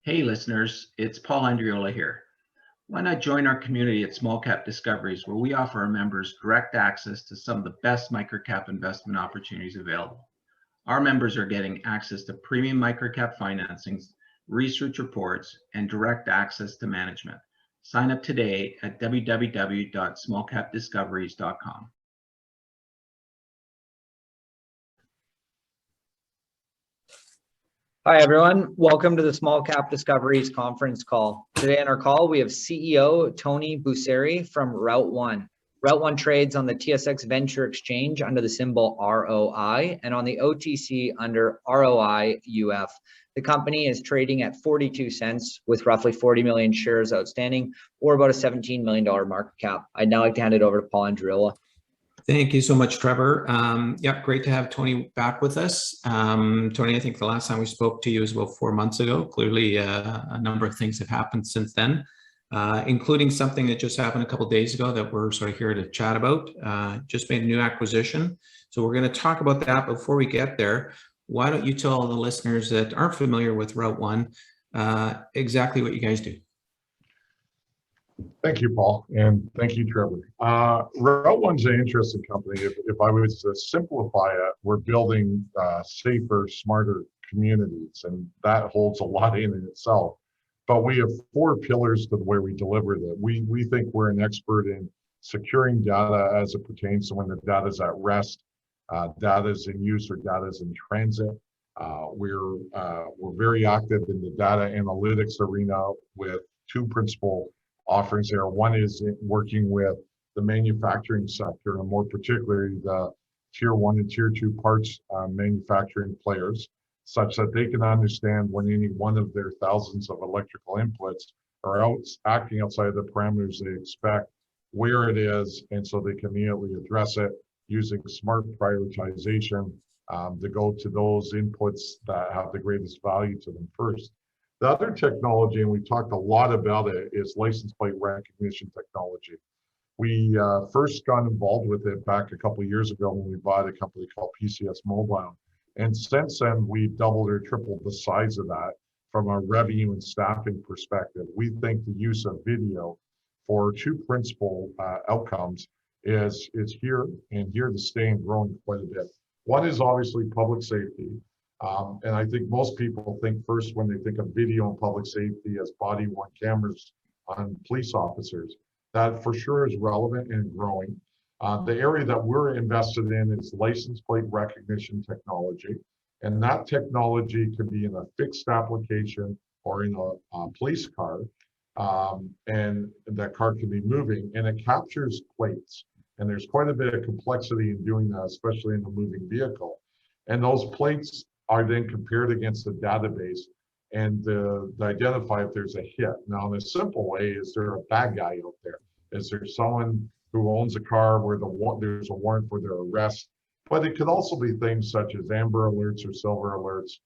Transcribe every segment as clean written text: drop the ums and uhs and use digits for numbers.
Hey listeners, it's Paul Andriola here. Why not join our community at Small Cap Discoveries, where we offer our members direct access to some of the best microcap investment opportunities available. Our members are getting access to premium microcap financings, research reports, and direct access to management. Sign up today at www.smallcapdiscoveries.com. Hi, everyone. Welcome to the Small Cap Discoveries conference call. Today on our call, we have CEO Tony Busseri from Route1. Route1 trades on the TSX Venture Exchange under the symbol ROI and on the OTC under ROI-UF. The company is trading at 42 cents with roughly 40 million shares outstanding, or about a $17 million market cap. I'd now like to hand it over to Paul Andriola. Thank you so much, Trevor. Yep, great to have Tony back with us. Tony, I think the last time we spoke to you was about 4 months ago. Clearly, a number of things have happened since then, including something that just happened a couple of days ago that we're sort of here to chat about. Just made a new acquisition. So we're going to talk about that. Before we get there, why don't you tell the listeners that aren't familiar with Route1 exactly what you guys do? Thank you, Paul, and thank you, Trevor. Route1's an interesting company. If I was to simplify it, we're building safer, smarter communities, and that holds a lot in itself. But we have 4 pillars to the way we deliver that. We think we're an expert in securing data as it pertains to when the data is at rest, data is in use, or data is in transit. We're very active in the data analytics arena with 2 principal offerings there. One is working with the manufacturing sector, and more particularly the tier 1 and tier 2 parts manufacturing players, such that they can understand when any one of their thousands of electrical inputs are acting outside of the parameters they expect, where it is, and so they can immediately address it using smart prioritization to go to those inputs that have the greatest value to them first. The other technology, and we talked a lot about it, is license plate recognition technology. We first got involved with it back a couple of years ago when we bought a company called PCS Mobile. And since then, we've doubled or tripled the size of that from a revenue and staffing perspective. We think the use of video for 2 principal outcomes is here to stay and growing quite a bit. One is obviously public safety. And I think most people think first when they think of video and public safety as body-worn cameras on police officers. That for sure is relevant and growing. The area that we're invested in is license plate recognition technology. And that technology can be in a fixed application or in a police car. And that car can be moving, and it captures plates. And there's quite a bit of complexity in doing that, especially in a moving vehicle. And those plates are then compared against the database and to identify if there's a hit. Now, in a simple way, is there a bad guy out there? Is there someone who owns a car where there's a warrant for their arrest? But it could also be things such as amber alerts or silver alerts.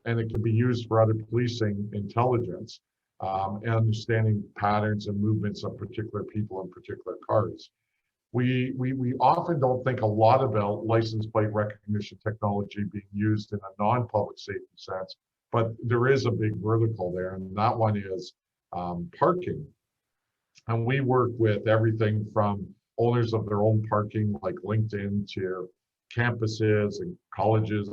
And it can be used for other policing intelligence and understanding patterns and movements of particular people in particular cars. We often don't think a lot about license plate recognition technology being used in a non-public safety sense, but there is a big vertical there, and that one is parking. And we work with everything from owners of their own parking, like LinkedIn, to campuses and colleges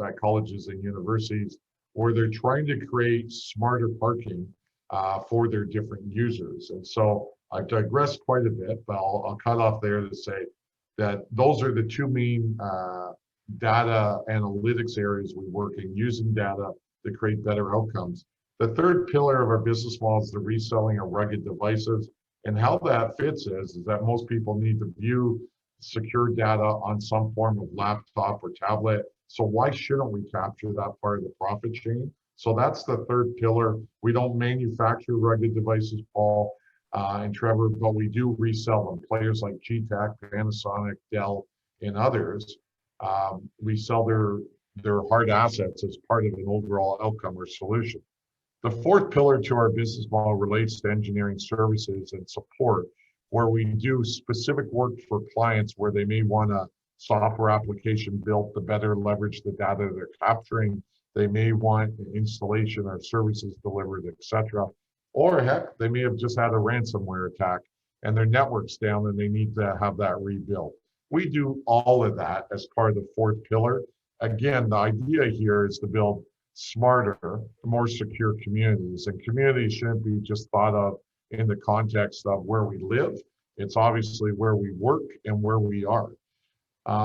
and universities, where they're trying to create smarter parking for their different users. And so I've digressed quite a bit, but I'll cut off there to say that those are the 2 main data analytics areas we work in, using data to create better outcomes. The third pillar of our business model is the reselling of rugged devices. And how that fits is that most people need to view secure data on some form of laptop or tablet. So why shouldn't we capture that part of the profit chain? So that's the third pillar. We don't manufacture rugged devices, Paul and Trevor, but we do resell them. Players like G-Tech, Panasonic, Dell, and others, we sell their hard assets as part of an overall outcome or solution. The fourth pillar to our business model relates to engineering services and support, where we do specific work for clients where they may want a software application built to better leverage the data they're capturing They may want installation or services delivered, etc. Or heck, they may have just had a ransomware attack and their network's down and they need to have that rebuilt. We do all of that as part of the fourth pillar. Again, the idea here is to build smarter, more secure communities. And communities shouldn't be just thought of in the context of where we live. It's obviously where we work and where we are.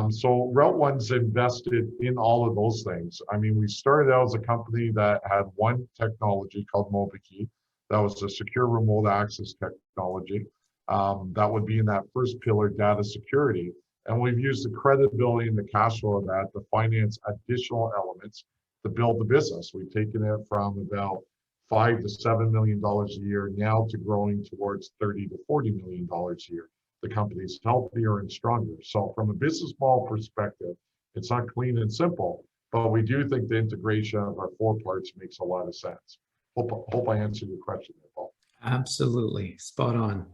So Route1's invested in all of those things. I mean, we started out as a company that had one technology called MobiKey. That was a secure remote access technology. That would be in that first pillar, data security. And we've used the credibility and the cash flow of that to finance additional elements to build the business. We've taken it from about $5 to $7 million a year now to growing towards $30 to $40 million a year. The company's healthier and stronger. So from a business model perspective, it's not clean and simple, but we do think the integration of our four parts makes a lot of sense. Hope I answered your question there, Paul. Absolutely, spot on.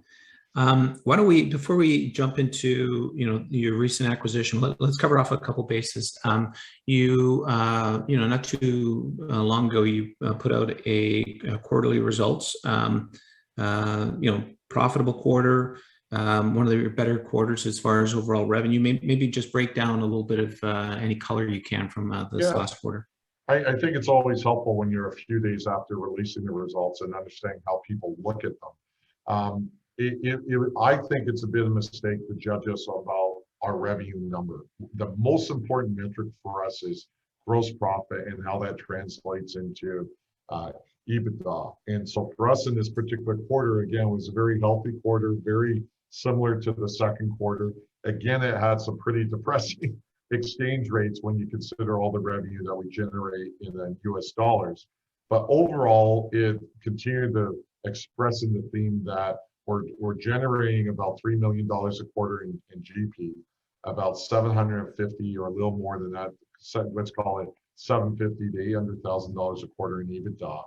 Why don't we, before we jump into your recent acquisition, let's cover off a couple bases. Not too long ago, you put out a quarterly results. Profitable quarter. One of your better quarters as far as overall revenue. Maybe just break down a little bit of any color you can from this last quarter. I think it's always helpful when you're a few days after releasing the results and understanding how people look at them. I think it's a bit of a mistake to judge us about our revenue number. The most important metric for us is gross profit and how that translates into EBITDA. And so for us in this particular quarter, again, it was a very healthy quarter, very similar to the second quarter. Again, it had some pretty depressing exchange rates when you consider all the revenue that we generate in the US dollars. But overall, it continued to express in the theme that we're generating about $3 million a quarter in GP, about 750 or a little more than that, let's call it 750 to $800,000 a quarter in EBITDA.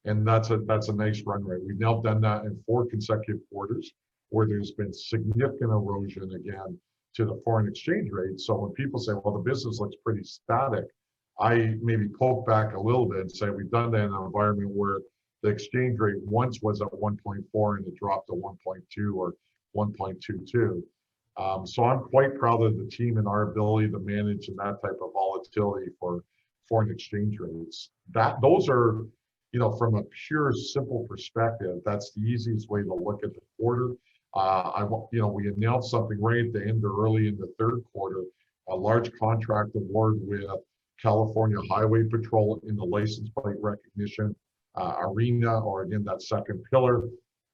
And that's a nice run rate. We've now done that in 4 consecutive quarters where there's been significant erosion again to the foreign exchange rate. So when people say, well, the business looks pretty static, I maybe poke back a little bit and say we've done that in an environment where the exchange rate once was at 1.4 and it dropped to 1.2 or 1.22. So I'm quite proud of the team and our ability to manage in that type of volatility for foreign exchange rates. Those are, from a pure simple perspective, that's the easiest way to look at the quarter. We announced something right at the end or early in the third quarter, a large contract award with California Highway Patrol in the license plate recognition arena, or again, that second pillar.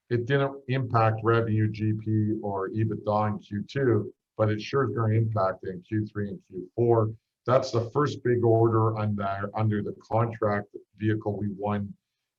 It didn't impact revenue, GP, or EBITDA in Q2, but it sure is going to impact in Q3 and Q4. That's the first big order under the contract vehicle we won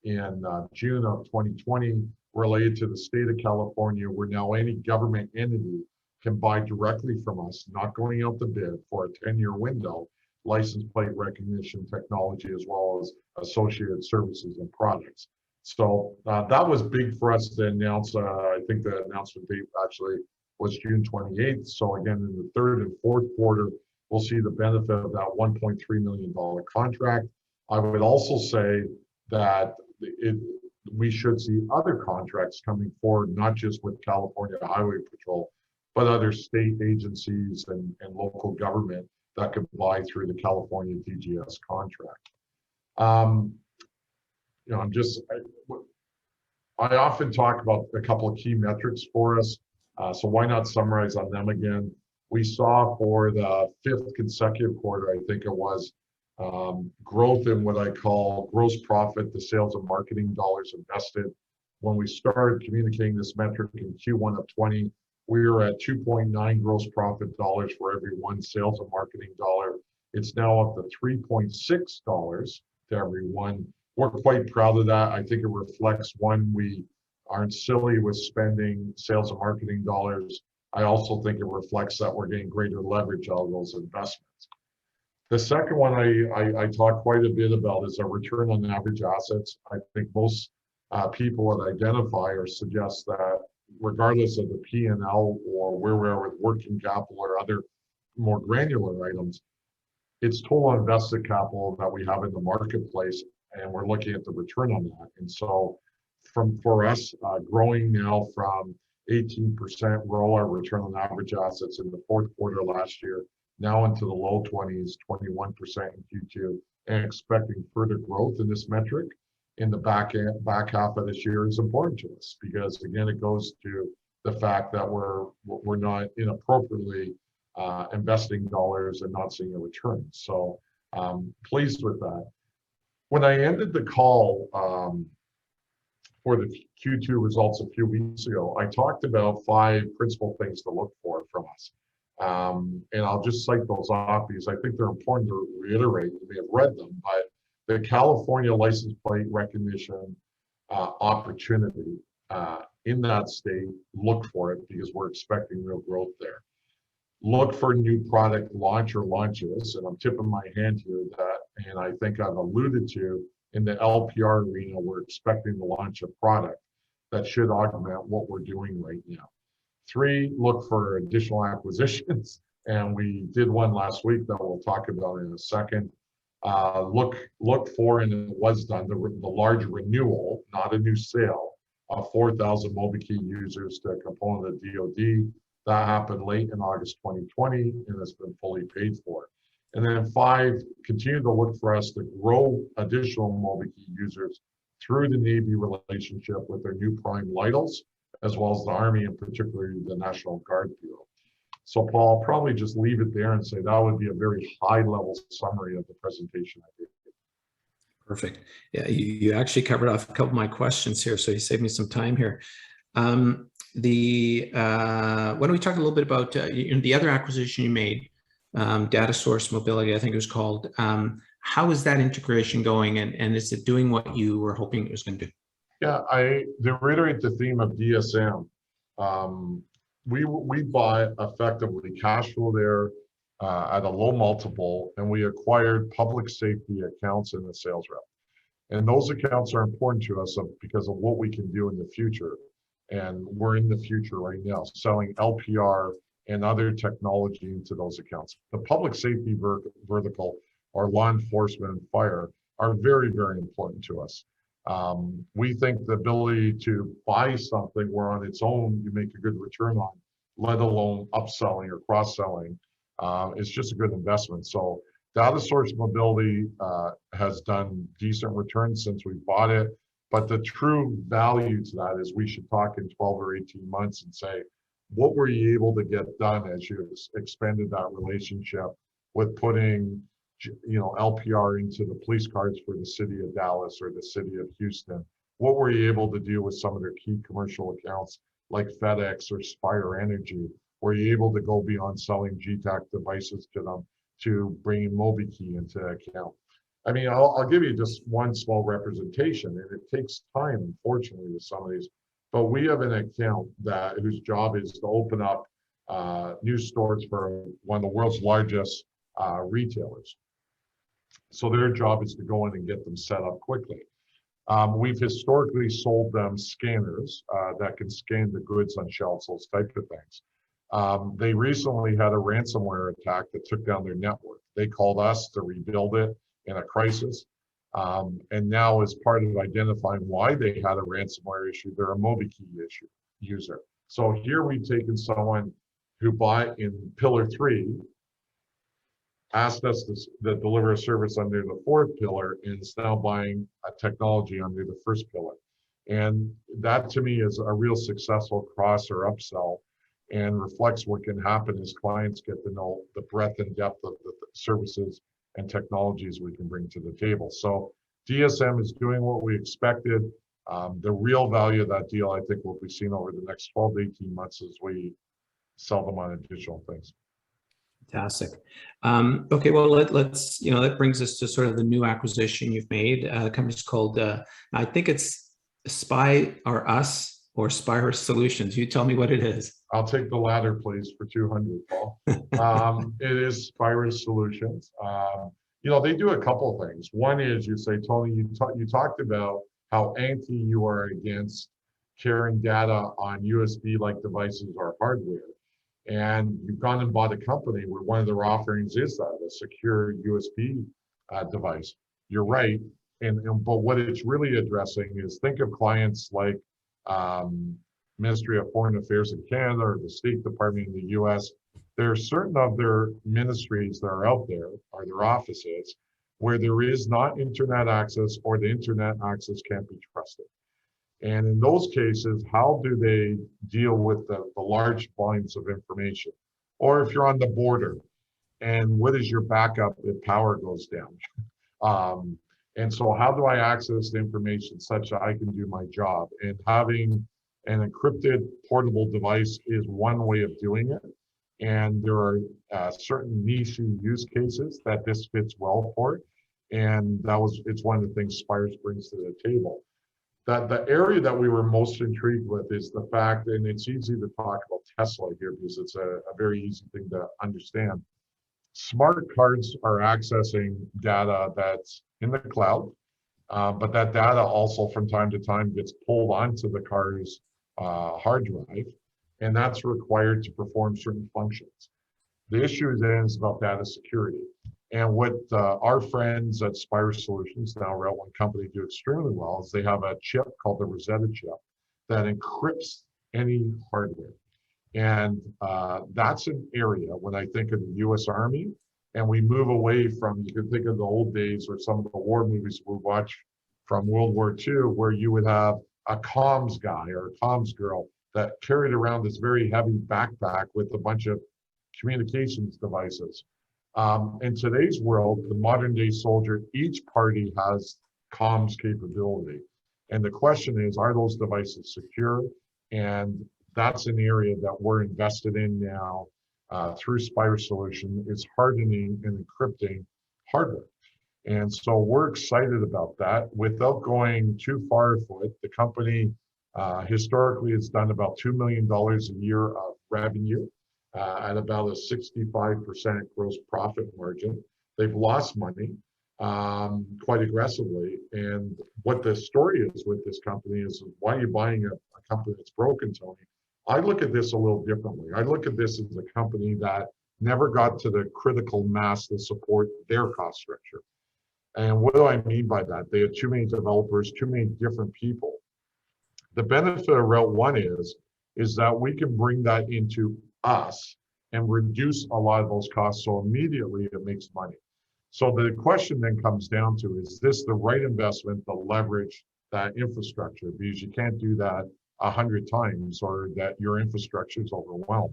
in June of 2020 related to the state of California, where now any government entity can buy directly from us, not going out to bid, for a 10-year window, license plate recognition technology as well as associated services and products. So that was big for us to announce. I think the announcement date actually was June 28th. So again, in the third and fourth quarter, we'll see the benefit of that $1.3 million contract. I would also say that we should see other contracts coming forward, not just with California Highway Patrol, but other state agencies and local government that could buy through the California DGS contract. I often talk about a couple of key metrics for us, so why not summarize on them again? We saw for the 5th consecutive quarter, I think it was, growth in what I call gross profit to sales and marketing dollars invested. When we started communicating this metric in Q1 of 20, we were at 2.9 gross profit dollars for every 1 sales and marketing dollar. It's now up to $3.6 to every 1. We're quite proud of that. I think it reflects, one, we aren't silly with spending sales and marketing dollars. I also think it reflects that we're getting greater leverage out of those investments. The second one I talk quite a bit about is our return on average assets. I think most people would identify or suggest that regardless of the P&L or where we are with working capital or other more granular items, it's total invested capital that we have in the marketplace, and we're looking at the return on that. And so for us, growing now from 18% ROI, return on average assets, in the fourth quarter last year, now into the low 20s, 21% in Q2, and expecting further growth in this metric in the back half of this year is important to us, because again, it goes to the fact that we're not inappropriately investing dollars and not seeing a return. So pleased with that. When I ended the call for the Q2 results a few weeks ago, I talked about 5 principal things to look for from us. And I'll just cite those off because I think they're important to reiterate. You may have read them, but the California license plate recognition opportunity in that state, look for it because we're expecting real growth there. Look for new product launch or launches, and I'm tipping my hand here that, and I think I've alluded to, in the LPR arena, we're expecting to launch a product that should augment what we're doing right now. 3, look for additional acquisitions, and we did one last week that we'll talk about in a second. Look for, and it was done, the large renewal, not a new sale, of 4,000 MobiKey users to a component of DoD. That happened late in August 2020, and it's been fully paid for. And then 5, continue to look for us to grow additional MobiKey users through the Navy relationship with their new prime Lidls, as well as the Army, and particularly the National Guard Bureau. So Paul, I'll probably just leave it there and say that would be a very high-level summary of the presentation I did. Perfect. Yeah, you actually covered off a couple of my questions here, so you saved me some time here. Why don't we talk a little bit about the other acquisition you made, Data Source Mobility, I think it was called. How is that integration going, and is it doing what you were hoping it was going to do? Yeah, to reiterate the theme of DSM, we bought effectively cash flow there at a low multiple, and we acquired public safety accounts in the sales rep. And those accounts are important to us because of what we can do in the future. And we're in the future right now, selling LPR and other technology into those accounts. The public safety vertical, or law enforcement and fire, are very, very important to us. We think the ability to buy something where on its own you make a good return on, let alone upselling or cross-selling, is just a good investment. So Data Source Mobility has done decent returns since we bought it, but the true value to that is we should talk in 12 or 18 months and say, what were you able to get done as you expanded that relationship with putting LPR into the police cards for the city of Dallas or the city of Houston? What were you able to do with some of their key commercial accounts like FedEx or Spire Energy? Were you able to go beyond selling GTAC devices to them to bringing MobiKey into account? I mean, I'll give you just one small representation, and it takes time, unfortunately, with some of these. But we have an account whose job is to open up new stores for one of the world's largest retailers. So their job is to go in and get them set up quickly. We've historically sold them scanners that can scan the goods on shelves, those types of things. They recently had a ransomware attack that took down their network. They called us to rebuild it in a crisis. And now, as part of identifying why they had a ransomware issue, they're a MobiKey user. So here we've taken someone who bought in Pillar 3, asked us to deliver a service under the 4th pillar, and is now buying a technology under the 1st pillar. And that to me is a real successful cross or upsell, and reflects what can happen as clients get to know the breadth and depth of the services and technologies we can bring to the table. So DSM is doing what we expected. The real value of that deal, I think, will be seen over the next 12 to 18 months as we sell them on additional things. Fantastic. Okay, well, let's that brings us to sort of the new acquisition you've made. The company's called, I think it's Spire or Spire Solutions. You tell me what it is. I'll take the latter, please, for 200, Paul. It is Spire Solutions. They do a couple of things. One is, you say, Tony, you talked about how anti you are against carrying data on USB-like devices or hardware. and you've gone and bought a company where one of their offerings is that, a secure USB device. You're right. But what it's really addressing is, think of clients like Ministry of Foreign Affairs in Canada or the State Department in the US. There are certain of their ministries that are out there, or their offices, where there is not internet access, or the internet access can't be trusted. And in those cases, how do they deal with the large volumes of information? Or if you're on the border, and what is your backup if power goes down? And so how do I access the information such that I can do my job? And having an encrypted portable device is one way of doing it. And there are certain niche use cases that this fits well for. And it's one of the things Spire brings to the table. The area that we were most intrigued with is the fact, and it's easy to talk about Tesla here because it's a very easy thing to understand. Smart cards are accessing data that's in the cloud, but that data also from time to time gets pulled onto the car's hard drive, and that's required to perform certain functions. The issue then is about data security. And what our friends at Spire Solutions, now Route1 company, do extremely well is they have a chip called the Rosetta chip that encrypts any hardware. And that's an area, when I think of the US Army, and we move away from, you can think of the old days or some of the war movies we watch from World War II, where you would have a comms guy or a comms girl that carried around this very heavy backpack with a bunch of communications devices. In today's world, the modern day soldier, each party has comms capability. And the question is, are those devices secure? And that's an area that we're invested in now through Spire Solutions, is hardening and encrypting hardware. And so we're excited about that. Without going too far afoot, the company historically has done about $2 million a year of revenue at about a 65% gross profit margin. They've lost money quite aggressively. And what the story is with this company is, why are you buying a company that's broken, Tony? I look at this a little differently. I look at this as a company that never got to the critical mass to support their cost structure. And what do I mean by that? They had too many developers, too many different people. The benefit of Route1 is that we can bring that into us and reduce a lot of those costs, so immediately it makes money. So the question then comes down to, is this the right investment to leverage that infrastructure? Because you can't do that 100 times, or that your infrastructure is overwhelmed.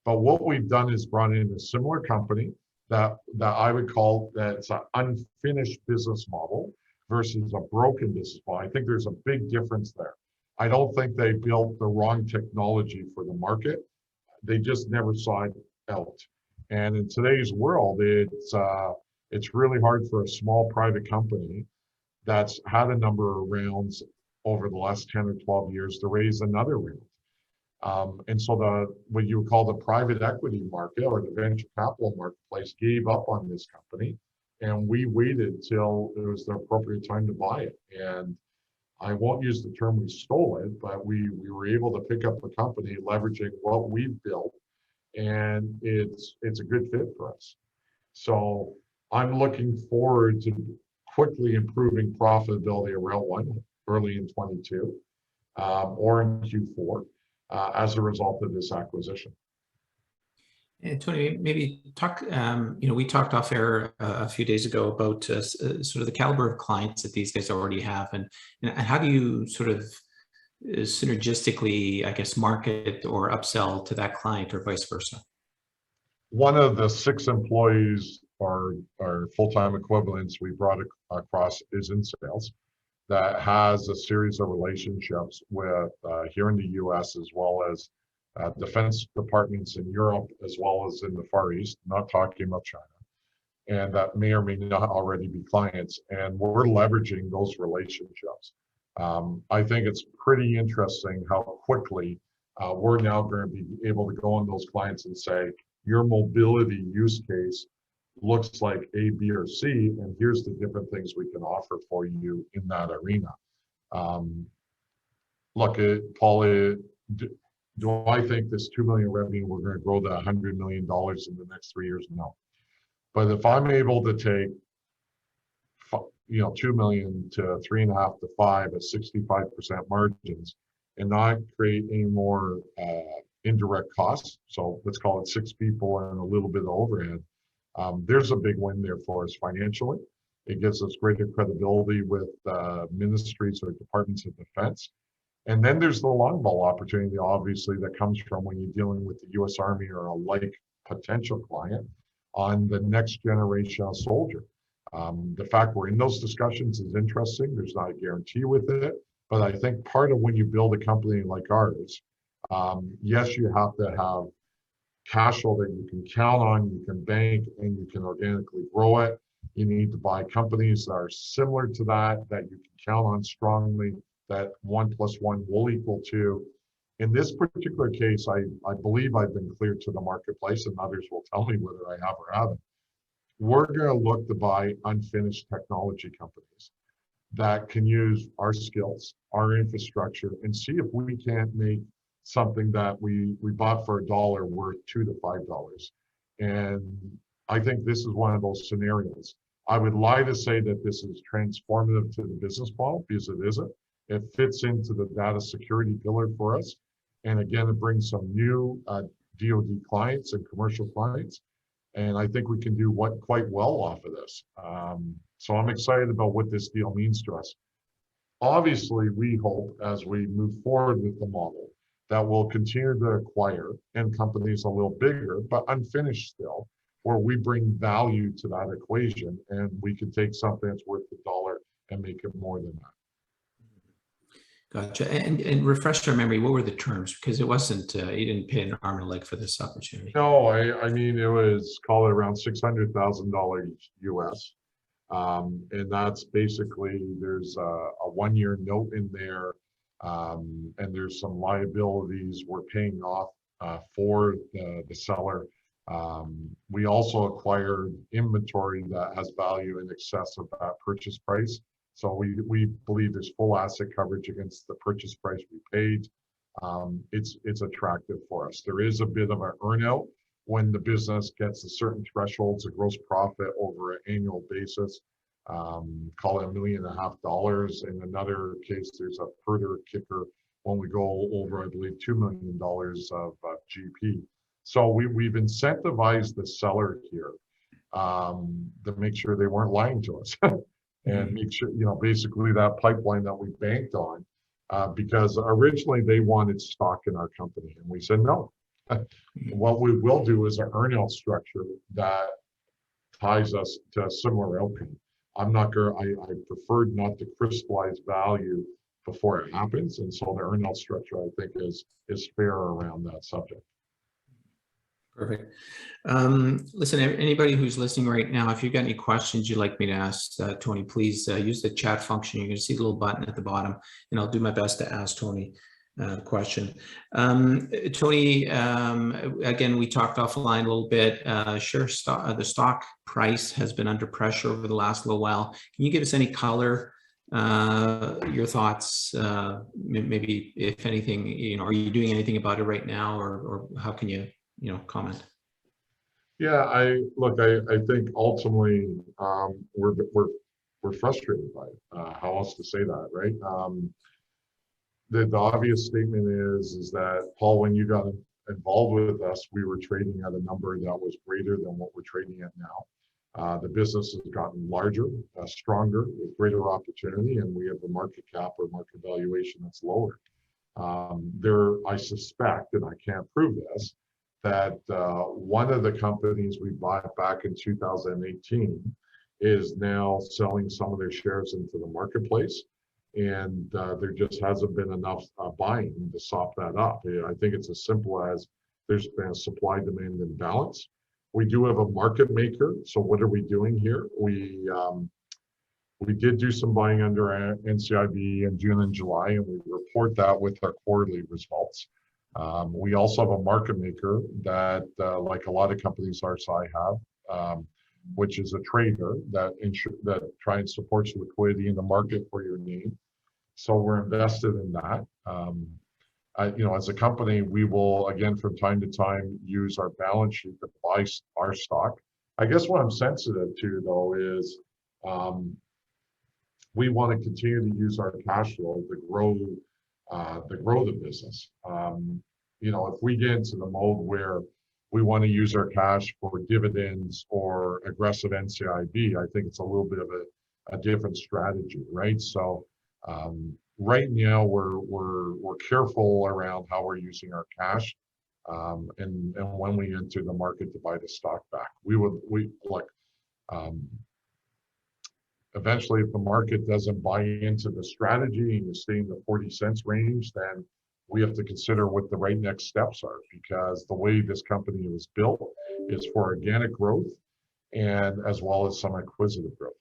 But what we've done is brought in a similar company that I would call that's an unfinished business model versus a broken business model. I think there's a big difference there. I don't think they built the wrong technology for the market. They just never saw it out. And in today's world, it's really hard for a small private company that's had a number of rounds over the last 10 or 12 years to raise another round. And so what you would call the private equity market or the venture capital marketplace gave up on this company, and we waited till it was the appropriate time to buy it. And I won't use the term we stole it, but we were able to pick up the company leveraging what we've built, and it's a good fit for us. So I'm looking forward to quickly improving profitability of Route1 early in 22 or in Q4 as a result of this acquisition. And Tony, maybe talk, we talked off air a few days ago about sort of the caliber of clients that these guys already have, and how do you sort of synergistically, I guess, market or upsell to that client or vice versa? One of the 6 employees or full-time equivalents we brought across is in sales, that has a series of relationships with here in the US, as well as defense departments in Europe, as well as in the Far East, not talking about China, and that may or may not already be clients, and we're leveraging those relationships. I think it's pretty interesting how quickly we're now going to be able to go on those clients and say, your mobility use case looks like A, B, or C, and here's the different things we can offer for you in that arena. Look, Paul, Do I think this 2 million revenue, we're going to grow to $100 million in the next 3 years? No. But if I'm able to take 2 million to 3.5 to 5 at 65% margins and not create any more indirect costs, so let's call it 6 people and a little bit of overhead, there's a big win there for us financially. It gives us greater credibility with ministries or departments of defense. And then there's the long ball opportunity, obviously, that comes from when you're dealing with the US Army or a like potential client on the next generation of soldier. The fact we're in those discussions is interesting. There's not a guarantee with it, but I think part of when you build a company like ours, yes, you have to have cash flow that you can count on, you can bank, and you can organically grow it. You need to buy companies that are similar to that you can count on strongly, that 1 + 1 will equal 2. In this particular case, I believe I've been clear to the marketplace, and others will tell me whether I have or haven't. We're going to look to buy unfinished technology companies that can use our skills, our infrastructure, and see if we can't make something that we bought for $1 worth $2 to $5. And I think this is one of those scenarios. I would lie to say that this is transformative to the business model, because it isn't. It fits into the data security pillar for us. And again, it brings some new DoD clients and commercial clients. And I think we can do quite well off of this. So I'm excited about what this deal means to us. Obviously, we hope as we move forward with the model that we'll continue to acquire and companies a little bigger, but unfinished still, where we bring value to that equation and we can take something that's worth $1 and make it more than that. Gotcha. And refresh our memory, what were the terms? Because it wasn't, you didn't pay an arm and a leg for this opportunity. No, I mean, it was, call it around $600,000 US. And that's basically, there's a 1-year note in there, and there's some liabilities we're paying off for the seller. We also acquired inventory that has value in excess of that purchase price. So we believe there's full asset coverage against the purchase price we paid. It's attractive for us. There is a bit of an earnout when the business gets a certain thresholds of gross profit over an annual basis. Call it $1.5 million. In another case, there's a further kicker when we go over, I believe, $2 million of GP. So we've incentivized the seller here to make sure they weren't lying to us. And make sure, basically that pipeline that we banked on, because originally they wanted stock in our company. And we said, no. What we will do is an earnout structure that ties us to a similar outcome. I preferred not to crystallize value before it happens. And so the earnout structure, I think, is fair around that subject. Perfect. Listen, anybody who's listening right now, if you've got any questions you'd like me to ask Tony, please use the chat function. You're going to see the little button at the bottom, and I'll do my best to ask Tony a question. Tony, again, we talked offline a little bit. The stock price has been under pressure over the last little while. Can you give us any color, your thoughts, maybe if anything, are you doing anything about it right now, or how can you comment? Yeah, I think ultimately we're frustrated by it. How else to say that, right? The obvious statement is that, Paul, when you got involved with us, we were trading at a number that was greater than what we're trading at now. The business has gotten larger, stronger, with greater opportunity, and we have a market cap or market valuation that's lower. I suspect, and I can't prove this, that one of the companies we bought back in 2018 is now selling some of their shares into the marketplace, and there just hasn't been enough buying to sop that up. I think it's as simple as there's been a supply-demand imbalance. We do have a market maker, so what are we doing here? We did do some buying under our NCIB in June and July, and we report that with our quarterly results. We also have a market maker that, like a lot of companies our size have, which is a trader that tries and supports liquidity in the market for your name. So we're invested in that. as a company, we will, again, from time to time, use our balance sheet to buy our stock. I guess what I'm sensitive to, though, is we want to continue to use our cash flow to grow the business. If we get into the mode where we want to use our cash for dividends or aggressive NCIB, I think it's a little bit of a different strategy, right? So right now we're careful around how we're using our cash, and when we enter the market to buy the stock back. Eventually, if the market doesn't buy into the strategy and you stay in the 40 cents range, then we have to consider what the right next steps are, because the way this company was built is for organic growth and as well as some acquisitive growth.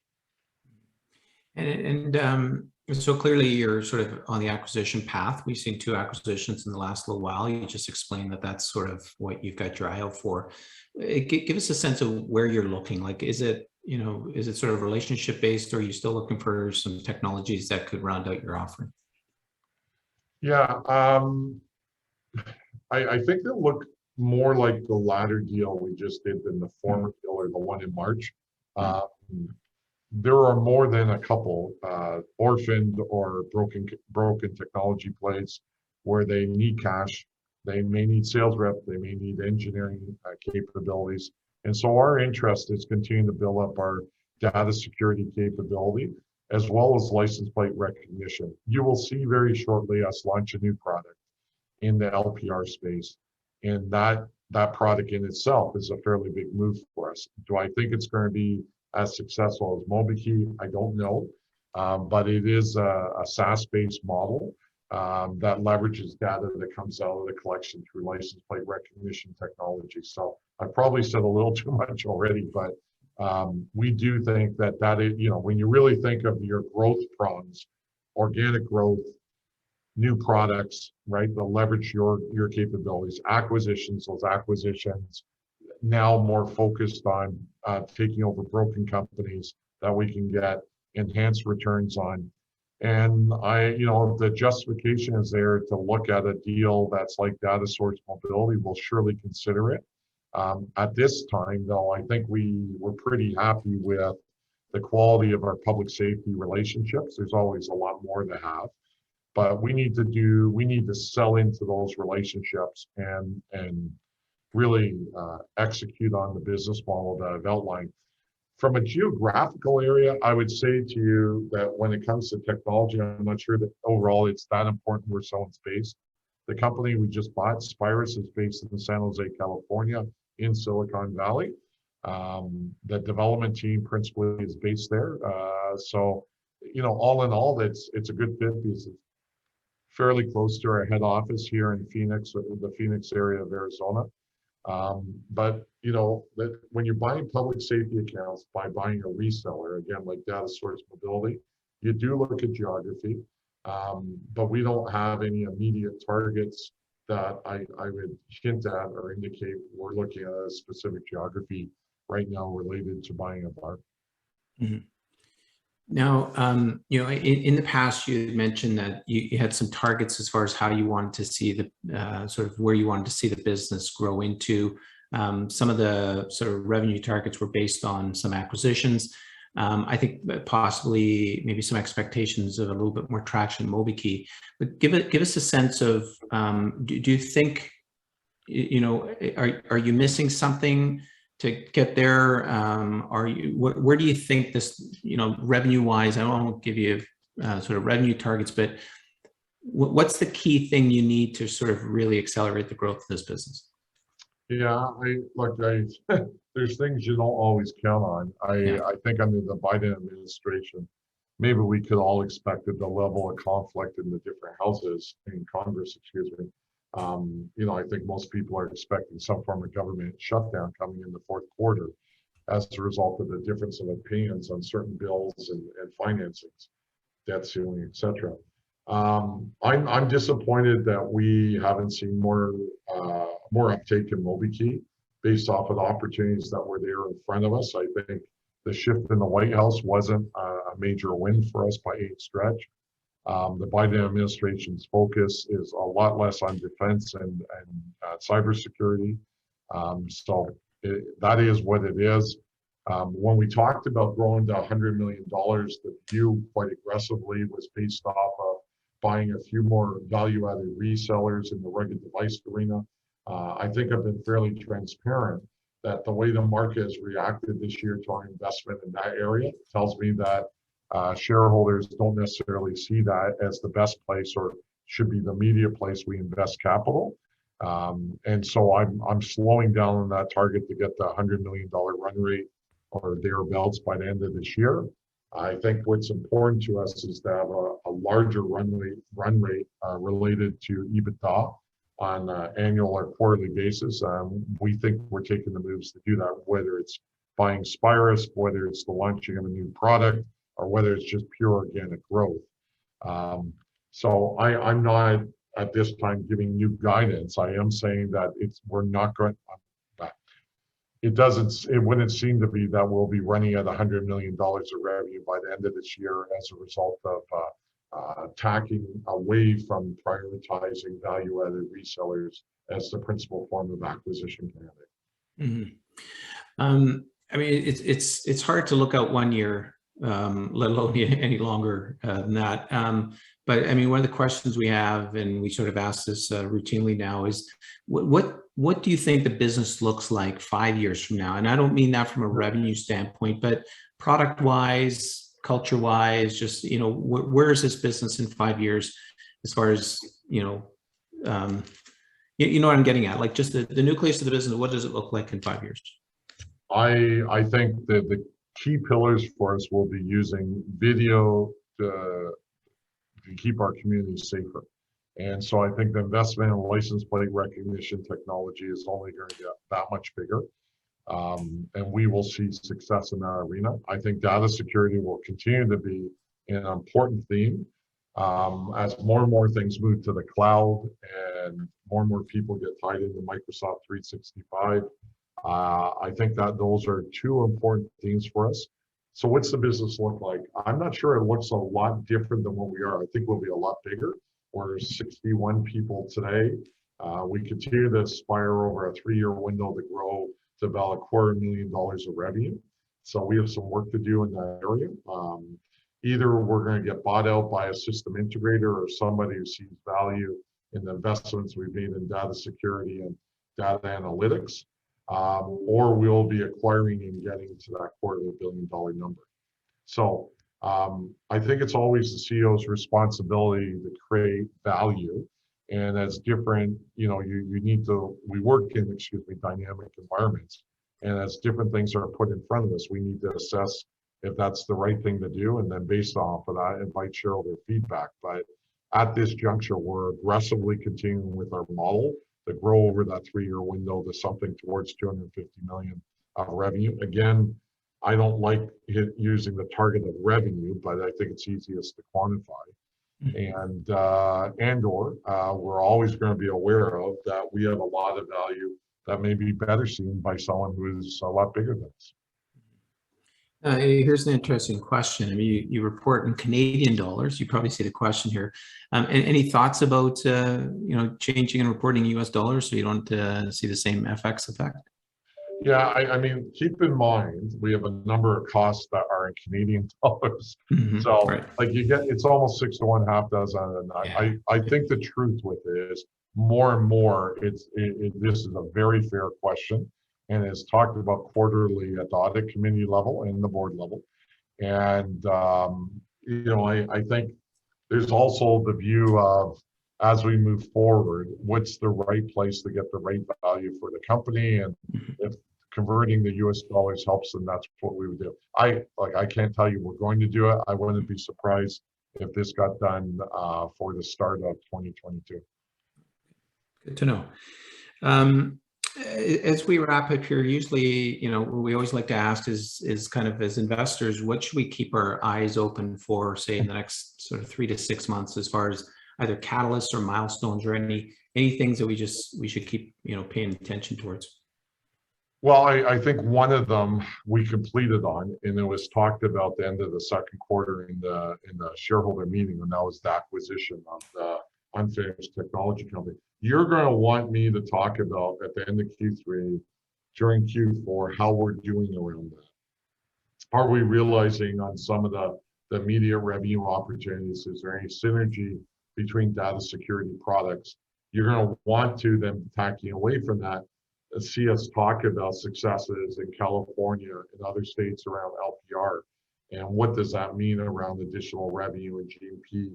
And so clearly you're sort of on the acquisition path. We've seen 2 acquisitions in the last little while. You just explained that that's sort of what you've got your eye out for. Give us a sense of where you're looking. Like, is it sort of relationship based, or are you still looking for some technologies that could round out your offering? Yeah, I think they'll look more like the latter deal we just did than the former deal, or the one in March. There are more than a couple orphaned or broken technology plays where they need cash. They may need sales rep. They may need engineering capabilities. And so our interest is continuing to build up our data security capability, as well as license plate recognition. You will see very shortly us launch a new product in the LPR space. And that product in itself is a fairly big move for us. Do I think it's going to be as successful as MobiKey? I don't know. But it is a SaaS-based model that leverages data that comes out of the collection through license plate recognition technology. So I probably said a little too much already, but we do think that is, when you really think of your growth prongs, organic growth, new products, right, they'll leverage your capabilities, those acquisitions, now more focused on taking over broken companies that we can get enhanced returns on. And the justification is there to look at a deal that's like Data Source Mobility. We'll surely consider it. At this time, though, I think we're pretty happy with the quality of our public safety relationships. There's always a lot more to have, but we need to sell into those relationships and really execute on the business model that I've outlined. From a geographical area, I would say to you that when it comes to technology, I'm not sure that overall it's that important where someone's based. The company we just bought, Spire, is based in San Jose, California, in Silicon Valley. The development team principally is based there. So, all in all, it's a good fit because it's fairly close to our head office here in Phoenix, or the Phoenix area of Arizona. But that when you're buying public safety accounts by buying a reseller, again, like Data Source Mobility, you do look at geography, but we don't have any immediate targets that I would hint at or indicate we're looking at a specific geography right now related to buying a bar. Mm-hmm. Now, in the past, you had mentioned that you had some targets as far as how you wanted to see the sort of where you wanted to see the business grow into. Some of the sort of revenue targets were based on some acquisitions. I think possibly maybe some expectations of a little bit more traction in MobiKey. But give us a sense of, do you think, are you missing something to get there? Where do you think this, revenue-wise? I won't give you sort of revenue targets, but what's the key thing you need to sort of really accelerate the growth of this business? Yeah, there's things you don't always count on. I think under the Biden administration, maybe we could all expected the level of conflict in the different houses in Congress, I think most people are expecting some form of government shutdown coming in the fourth quarter as a result of the difference of opinions on certain bills and financings, debt ceiling, etc. I'm disappointed that we haven't seen more uptake in MobiKey based off of the opportunities that were there in front of us. I think the shift in the White House wasn't a major win for us by any stretch. The Biden administration's focus is a lot less on defense and cybersecurity. That is what it is. When we talked about growing to $100 million, the view quite aggressively was based off of buying a few more value-added resellers in the rugged device arena. I think I've been fairly transparent that the way the market has reacted this year to our investment in that area tells me that shareholders don't necessarily see that as the best place or should be the immediate place we invest capital. And so I'm slowing down on that target to get the $100 million run rate or thereabouts by the end of this year. I think what's important to us is to have a larger run rate related to EBITDA on an annual or quarterly basis. We think we're taking the moves to do that, whether it's buying Spire, whether it's the launching of a new product, or whether it's just pure organic growth. So I'm not at this time giving new guidance. I am saying that we're not going. It wouldn't seem to be that we'll be running at $100 million of revenue by the end of this year as a result of tacking away from prioritizing value-added resellers as the principal form of acquisition candidate. Mm-hmm. I mean, it's hard to look out 1 year, let alone any longer than that. But I mean, one of the questions we have, and we sort of ask this routinely now, is what do you think the business looks like 5 years from now? And I don't mean that from a revenue standpoint, but product-wise, culture-wise, just, you know, where is this business in 5 years as far as, you know what I'm getting at? Like just the nucleus of the business, what does it look like in 5 years? I think that the key pillars for us will be using video to keep our communities safer. And so I think the investment in license plate recognition technology is only going to get that much bigger. And we will see success in that arena. I think data security will continue to be an important theme as more and more things move to the cloud and more people get tied into Microsoft 365. I think that those are two important themes for us. So what's the business look like? I'm not sure it looks a lot different than what we are. I think we'll be a lot bigger. We're 61 people today. We continue to aspire over a 3-year window to grow to about $250,000 of revenue. So we have some work to do in that area. Either we're going to get bought out by a system integrator or somebody who sees value in the investments we've made in data security and data analytics, or we'll be acquiring and getting to that $250 million number. So I think it's always the CEO's responsibility to create value, and as different, you know, we work in, dynamic environments, and as different things are put in front of us, we need to assess if that's the right thing to do, and then based off of that, invite shareholder feedback. But at this juncture, we're aggressively continuing with our model to grow over that 3-year window to something towards $250 million of revenue. Again, I don't like using the target of revenue, but I think it's easiest to quantify. And we're always going to be aware of that we have a lot of value that may be better seen by someone who is a lot bigger than us. Here's an interesting question. I mean, you report in Canadian dollars. You probably see the question here. Any thoughts about changing and reporting US dollars so you don't see the same FX effect? Yeah, I mean, keep in mind we have a number of costs that are in Canadian dollars. Mm-hmm, so right. Like it's almost 6 to 1, half dozen. And yeah. I think the truth with it is more and more this is a very fair question. And it's talked about quarterly at the audit committee level and the board level. And, I think there's also the view of, as we move forward, what's the right place to get the right value for the company? And if converting the US dollars helps, then that's what we would do. I can't tell you we're going to do it. I wouldn't be surprised if this got done for the start of 2022. Good to know. As we wrap up here, usually, we always like to ask is kind of as investors, what should we keep our eyes open for, say, in the next sort of 3 to 6 months, as far as either catalysts or milestones or any things that we should keep, paying attention towards? Well, I think one of them we completed on, and it was talked about the end of the second quarter in the shareholder meeting, and that was the acquisition of the unfinished technology company. You're going to want me to talk about at the end of Q3, during Q4, how we're doing around that. Are we realizing on some of the immediate revenue opportunities? Is there any synergy between data security products? You're going to want to then tacking away from that, see us talk about successes in California and other states around LPR, and what does that mean around additional revenue and GMP.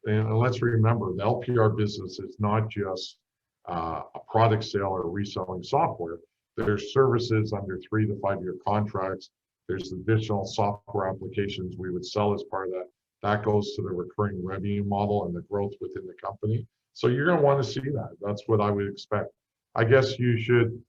And let's remember, the LPR business is not just a product sale or reselling software. There's services under 3 to 5 year contracts. There's additional software applications we would sell as part of that. That goes to the recurring revenue model and the growth within the company. So you're going to want to see that. That's what I would expect. I guess you should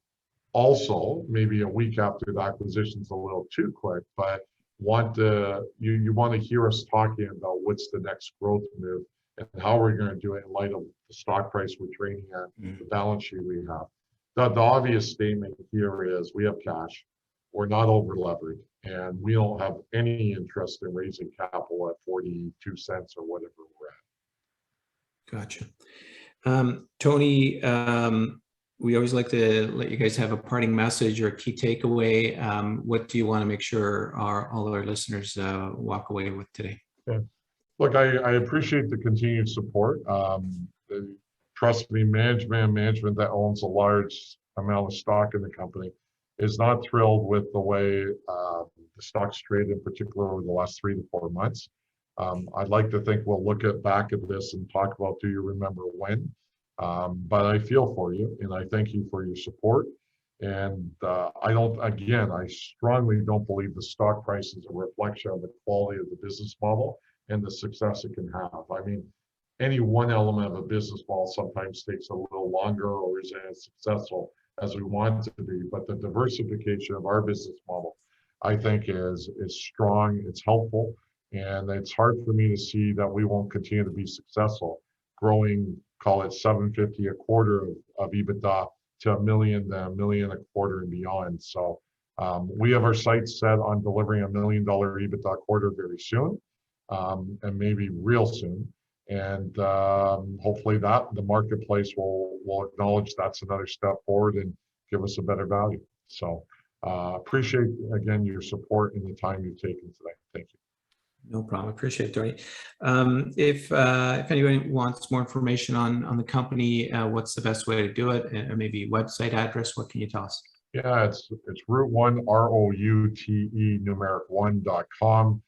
also, maybe a week after the acquisition's a little too quick, but you want to hear us talking about what's the next growth move and how we're going to do it in light of the stock price we're trading at, the balance sheet we have. The obvious statement here is we have cash, we're not over levered, and we don't have any interest in raising capital at 42 cents or whatever we're at. Gotcha. Tony, we always like to let you guys have a parting message or a key takeaway. What do you want to make sure all our listeners walk away with today? Yeah. Look, I appreciate the continued support. Trust me, management that owns a large amount of stock in the company is not thrilled with the way the stock's traded, in particular over the last 3 to 4 months. I'd like to think we'll look back at this and talk about, do you remember when? But I feel for you, and I thank you for your support. And I strongly don't believe the stock price is a reflection of the quality of the business model and the success it can have. I mean, any one element of a business model sometimes takes a little longer or isn't as successful as we want it to be. But the diversification of our business model, I think, is strong, it's helpful, and it's hard for me to see that we won't continue to be successful, growing, call it 750 a quarter of EBITDA to $1 million, $1 million a quarter and beyond. So we have our sights set on delivering $1 million EBITDA quarter very soon, and maybe real soon. And hopefully that the marketplace will acknowledge that's another step forward and give us a better value. So appreciate, again, your support and the time you've taken today. Thank you. No problem. Appreciate it, Tony. If anyone wants more information on the company, what's the best way to do it? And maybe website address, what can you tell us? Yeah, it's Route1, ROUTE numeric 1.com.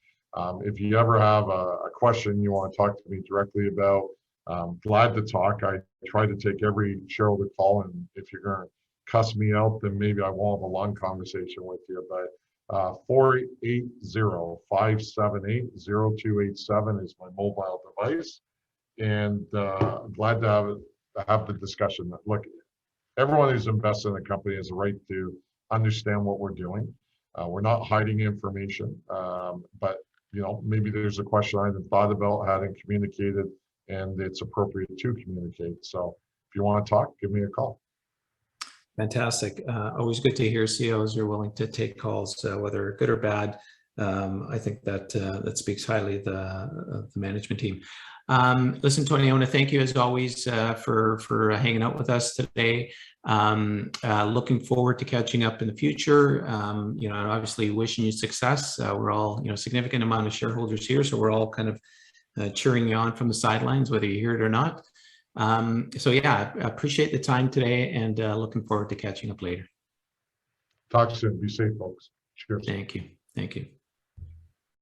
If you ever have a question you want to talk to me directly about, glad to talk. I try to take every shareholder call, and if you're going to cuss me out, then maybe I won't have a long conversation with you. But 480-578-0287 is my mobile device, and glad to have the discussion. Look, everyone who's invested in the company has a right to understand what we're doing. We're not hiding information, but maybe there's a question I hadn't thought about, hadn't communicated, and it's appropriate to communicate. So if you want to talk, give me a call. Fantastic. Always good to hear CEOs are willing to take calls, whether good or bad. I think that speaks highly of the management team. Listen, Tony, I want to thank you as always for hanging out with us today. Looking forward to catching up in the future. Obviously wishing you success. We're all, significant amount of shareholders here, so we're all kind of cheering you on from the sidelines, whether you hear it or not. So yeah, I appreciate the time today, and looking forward to catching up later. Talk soon. Be safe, folks. Cheers. Thank you. Thank you.